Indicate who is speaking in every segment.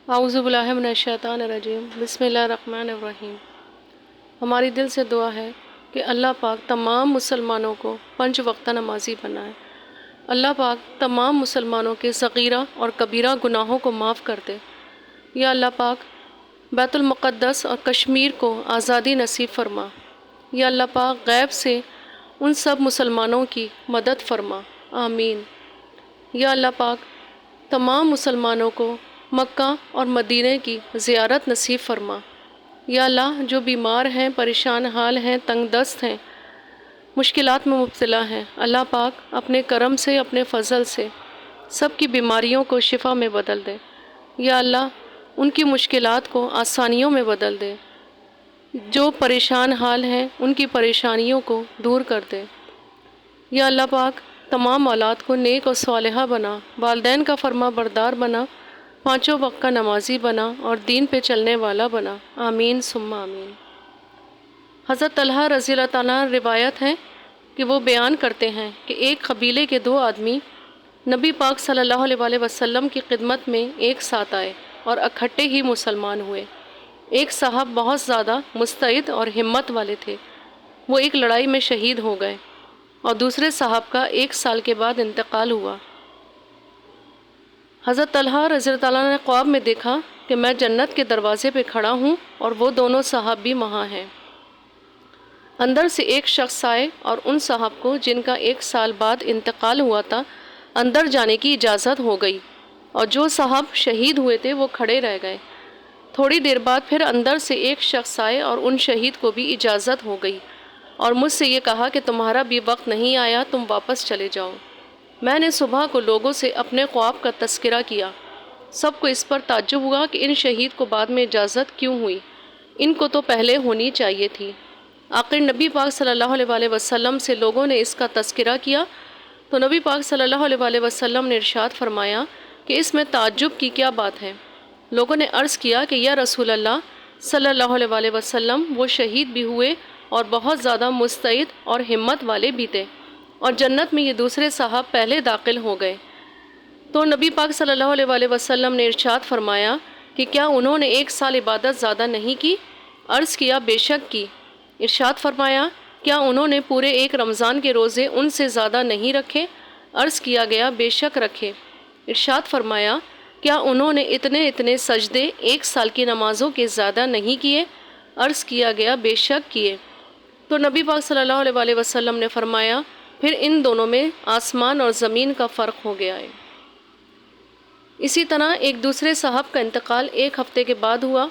Speaker 1: اعوذ باللہ من الشیطان الرجیم، بسم اللہ الرحمن الرحیم۔ ہماری دل سے دعا ہے کہ اللہ پاک تمام مسلمانوں کو 5 وقتہ نمازی بنائے۔ اللہ پاک تمام مسلمانوں کے صغیرہ اور کبیرہ گناہوں کو معاف کر دے۔ یا اللہ پاک بیت المقدس اور کشمیر کو آزادی نصیب فرما۔ یا اللہ پاک غیب سے ان سب مسلمانوں کی مدد فرما، آمین۔ یا اللہ پاک تمام مسلمانوں کو مکہ اور مدینہ کی زیارت نصیب فرما۔ یا اللہ جو بیمار ہیں، پریشان حال ہیں، تنگ دست ہیں، مشکلات میں مبتلا ہیں، اللہ پاک اپنے کرم سے، اپنے فضل سے سب کی بیماریوں کو شفا میں بدل دے۔ یا اللہ ان کی مشکلات کو آسانیوں میں بدل دے، جو پریشان حال ہیں ان کی پریشانیوں کو دور کر دے۔ یا اللہ پاک تمام اولاد کو نیک اور صالحہ بنا، والدین کا فرما بردار بنا، 5 وقت کا نمازی بنا اور دین پہ چلنے والا بنا، آمین ثم آمین۔ حضرت طلحہ رضی اللہ تعالیٰ روایت ہے کہ وہ بیان کرتے ہیں کہ ایک قبیلے کے 2 آدمی نبی پاک صلی اللہ علیہ وسلم کی خدمت میں ایک ساتھ آئے اور اکٹھے ہی مسلمان ہوئے۔ ایک صاحب بہت زیادہ مستعد اور ہمت والے تھے، وہ ایک لڑائی میں شہید ہو گئے، اور دوسرے صاحب کا 1 سال کے بعد انتقال ہوا۔ حضرت طلحہ رضی اللہ تعالیٰ نے خواب میں دیکھا کہ میں جنت کے دروازے پہ کھڑا ہوں اور وہ دونوں صاحب بھی وہاں ہیں۔ اندر سے ایک شخص آئے اور ان صاحب کو جن کا 1 سال بعد انتقال ہوا تھا اندر جانے کی اجازت ہو گئی، اور جو صاحب شہید ہوئے تھے وہ کھڑے رہ گئے۔ تھوڑی دیر بعد پھر اندر سے ایک شخص آئے اور ان شہید کو بھی اجازت ہو گئی، اور مجھ سے یہ کہا کہ تمہارا بھی وقت نہیں آیا، تم واپس چلے جاؤ۔ میں نے صبح کو لوگوں سے اپنے خواب کا تذکرہ کیا، سب کو اس پر تعجب ہوا کہ ان شہید کو بعد میں اجازت کیوں ہوئی، ان کو تو پہلے ہونی چاہیے تھی۔ آخر نبی پاک صلی اللہ علیہ وسلم سے لوگوں نے اس کا تذکرہ کیا تو نبی پاک صلی اللہ علیہ وسلم نے ارشاد فرمایا کہ اس میں تعجب کی کیا بات ہے؟ لوگوں نے عرض کیا کہ یا رسول اللہ صلی اللہ علیہ وسلم، وہ شہید بھی ہوئے اور بہت زیادہ مستعد اور ہمت والے بھی تھے، اور جنت میں یہ دوسرے صاحب پہلے داخل ہو گئے۔ تو نبی پاک صلی اللہ علیہ وسلم نے ارشاد فرمایا کہ کیا انہوں نے 1 سال عبادت زیادہ نہیں کی؟ عرض کیا بے شک کی۔ ارشاد فرمایا کیا انہوں نے پورے 1 رمضان کے روزے ان سے زیادہ نہیں رکھے؟ عرض کیا گیا بے شک رکھے۔ ارشاد فرمایا کیا انہوں نے اتنے سجدے 1 سال کی نمازوں کے زیادہ نہیں کیے؟ عرض کیا گیا بے شک کیے۔ تو نبی پاک صلی اللہ علیہ وسلم نے فرمایا پھر ان دونوں میں آسمان اور زمین کا فرق ہو گیا ہے۔ اسی طرح ایک دوسرے صاحب کا انتقال 1 ہفتے کے بعد ہوا۔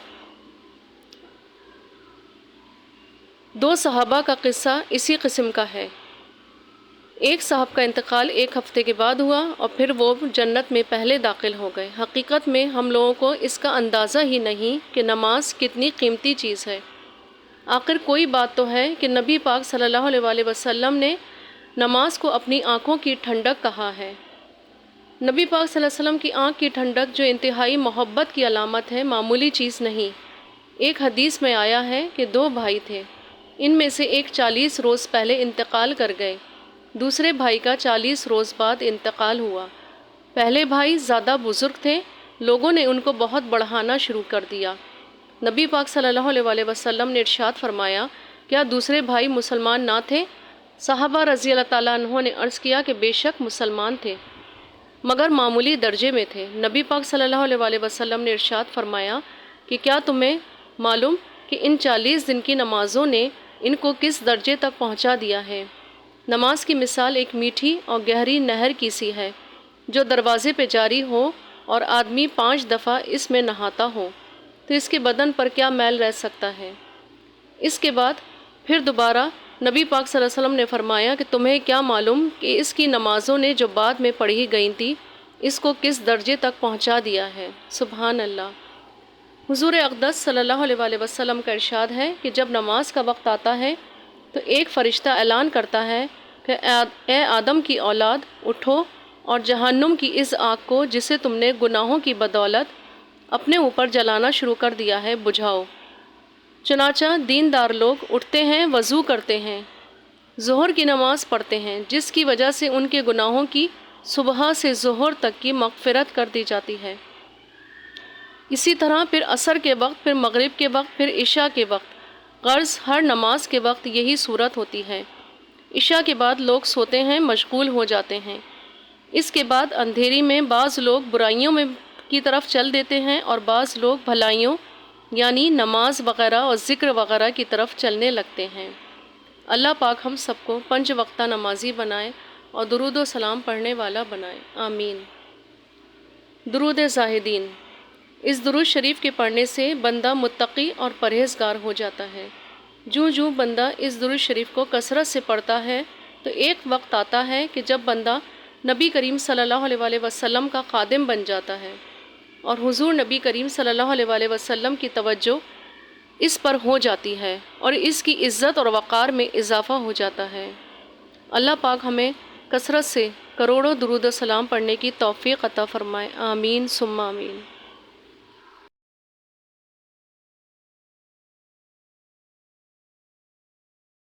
Speaker 1: 2 صحابہ کا قصہ اسی قسم کا ہے۔ ایک صاحب کا انتقال 1 ہفتے کے بعد ہوا اور پھر وہ جنت میں پہلے داخل ہو گئے۔ حقیقت میں ہم لوگوں کو اس کا اندازہ ہی نہیں کہ نماز کتنی قیمتی چیز ہے۔ آخر کوئی بات تو ہے کہ نبی پاک صلی اللہ علیہ وسلم نے نماز کو اپنی آنکھوں کی ٹھنڈک کہا ہے۔ نبی پاک صلی اللہ علیہ وسلم کی آنکھ کی ٹھنڈک جو انتہائی محبت کی علامت ہے، معمولی چیز نہیں۔ ایک حدیث میں آیا ہے کہ 2 بھائی تھے، ان میں سے ایک 40 روز پہلے انتقال کر گئے، دوسرے بھائی کا 40 روز بعد انتقال ہوا۔ پہلے بھائی زیادہ بزرگ تھے، لوگوں نے ان کو بہت بڑھانا شروع کر دیا۔ نبی پاک صلی اللہ علیہ وسلم نے ارشاد فرمایا کیا دوسرے بھائی مسلمان نہ تھے؟ صحابہ رضی اللہ تعالیٰ عنہ نے عرض کیا کہ بے شک مسلمان تھے، مگر معمولی درجے میں تھے۔ نبی پاک صلی اللہ علیہ وسلم نے ارشاد فرمایا کہ کیا تمہیں معلوم کہ ان 40 دن کی نمازوں نے ان کو کس درجے تک پہنچا دیا ہے؟ نماز کی مثال ایک میٹھی اور گہری نہر کی سی ہے جو دروازے پہ جاری ہو اور آدمی 5 دفعہ اس میں نہاتا ہو تو اس کے بدن پر کیا میل رہ سکتا ہے؟ اس کے بعد پھر دوبارہ نبی پاک صلی اللہ علیہ وسلم نے فرمایا کہ تمہیں کیا معلوم کہ اس کی نمازوں نے جو بعد میں پڑھی گئی تھی اس کو کس درجے تک پہنچا دیا ہے؟ سبحان اللہ۔ حضور اقدس صلی اللہ علیہ وسلم کا ارشاد ہے کہ جب نماز کا وقت آتا ہے تو ایک فرشتہ اعلان کرتا ہے کہ اے آدم کی اولاد، اٹھو اور جہنم کی اس آگ کو جسے تم نے گناہوں کی بدولت اپنے اوپر جلانا شروع کر دیا ہے بجھاؤ۔ چنانچہ دیندار لوگ اٹھتے ہیں، وضو کرتے ہیں، ظہر کی نماز پڑھتے ہیں، جس کی وجہ سے ان کے گناہوں کی صبح سے ظہر تک کی مغفرت کر دی جاتی ہے۔ اسی طرح پھر عصر کے وقت، پھر مغرب کے وقت، پھر عشاء کے وقت، غرض ہر نماز کے وقت یہی صورت ہوتی ہے۔ عشاء کے بعد لوگ سوتے ہیں، مشغول ہو جاتے ہیں۔ اس کے بعد اندھیری میں بعض لوگ برائیوں میں کی طرف چل دیتے ہیں اور بعض لوگ بھلائیوں یعنی نماز وغیرہ اور ذکر وغیرہ کی طرف چلنے لگتے ہیں۔ اللہ پاک ہم سب کو 5 وقتہ نمازی بنائے اور درود و سلام پڑھنے والا بنائے، آمین۔ درود زاہدین۔ اس درود شریف کے پڑھنے سے بندہ متقی اور پرہیزگار ہو جاتا ہے۔ جو بندہ اس درود شریف کو کثرت سے پڑھتا ہے تو ایک وقت آتا ہے کہ جب بندہ نبی کریم صلی اللہ علیہ وآلہ وسلم کا خادم بن جاتا ہے اور حضور نبی کریم صلی اللہ علیہ وآلہ وسلم کی توجہ اس پر ہو جاتی ہے اور اس کی عزت اور وقار میں اضافہ ہو جاتا ہے۔ اللہ پاک ہمیں کثرت سے کروڑوں درود و سلام پڑھنے کی توفیق عطا فرمائے، آمین ثم آمین۔